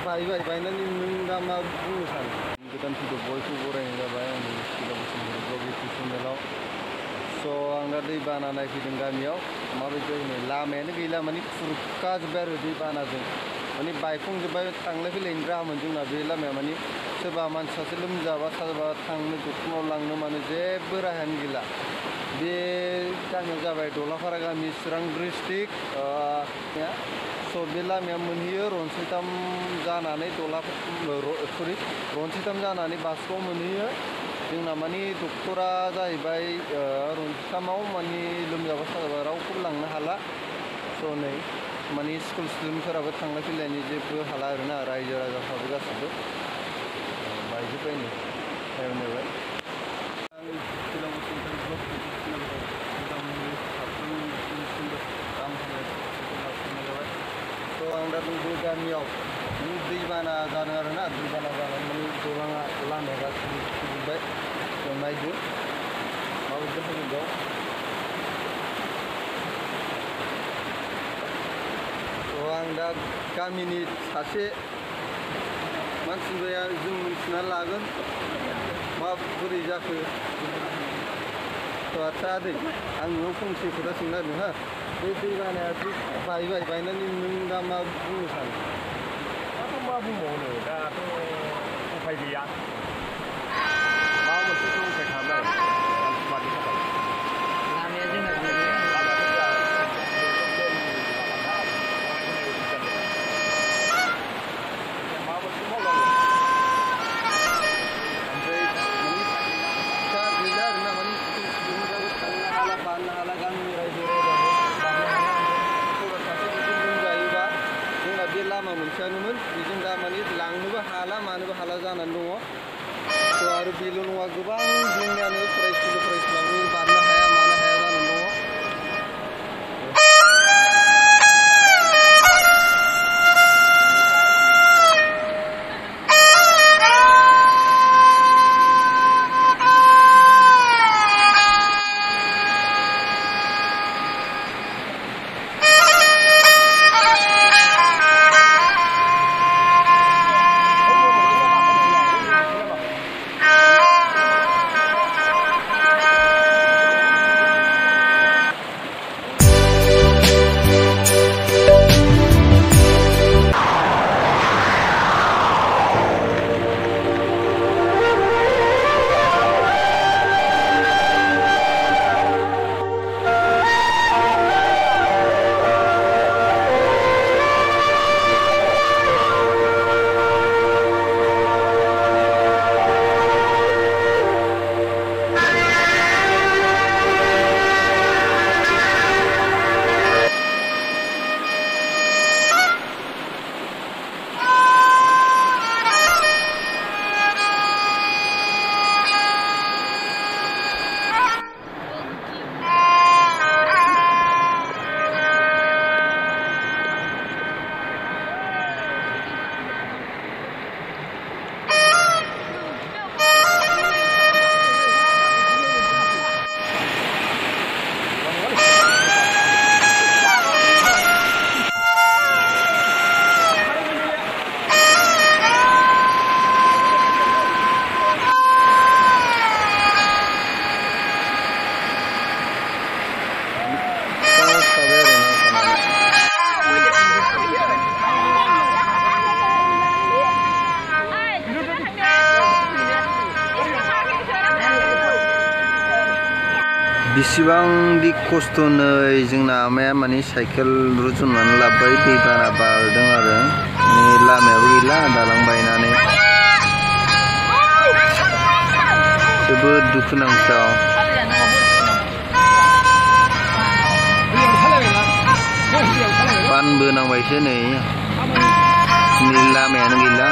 बायबाय बायनानै नों दा मा बुंनो सानो गोदान भिडिअ बयखौ बरायनाय जाबाय आंनि स्कुलाव बोसोननि ब्लग इउटिउब चेनेलाव स' आं दा दै बाना नायफैदों गामियाव माबायदि जायो लामायानो गैला माने खुरखाजोब्बाय आरो दै बानाजों माने बायफ्लंजोब्बाय थांलाय फैलायनि राहामोन जोंना बे लामाया माने सोरबा मानसि सासे लोमजाबा साजाबा थांनो डक्टरनाव लांनो माने जेबो राहायानो गैला बे गामियाव जाबाय दलाफारा गामि चिरां डिस्ट्रिक्ट स' बे लामाया मोनहैयो रनसैताम जानानै रनसैताम जानानै बासुगाव मोनहैयो जोंना माने डक्टरा जाहैबाय रनसैतामाव माने लोमजाबा साजाबा रावखौबो लांनो हाला स' नै माने स्कुल स्टुडेन्टफोराबो थांलाय फैलायनि जेबो हाला आरोना रायजो राजाफ्राबो गासैबो बायजोब्बाय नै टाइम जाबाय आं दा बे गामियाव दैबाना जादों आरोना दैबाना जानानै माने दलाङा लामाया गासिबो खुरजोब्बाय नायदो माबायदि जादों बेयाव आं दा गामिनि सासे मानसिया जों मिथिना लागोन माबोरै जाखो आदसा दै आं नोंनाव फंसे खोथा सोंनो नागिरदों हा बे दैबानाया बायबाय बायनानै नों दा मा बुंनो सानो दाथ' मा बुंबावनो दाथ' उफाय गैया माबा मोनसे उफाय खालामनांगोन मानि थाखाय लामाया जोंना लामा मोनसेयानोमोन बेजों दा माने लांनोबो हाला मानोबो हाला जानानै दङ थ' आरो बेल' नङा गोबां जोंनियानो फरायसुलाबो बारनो हाया मानो हाया जानानै दङ बेसेबांदि खस्थ'नै जोंना आमाया माने साइकेल रुजुननानै लाबोबाय दैबाना बारदों आरो लामायाबो गैला दालां बायनानै जोबोद दुखुनांथाव बानबो नांबायसो नै लामायानो गैला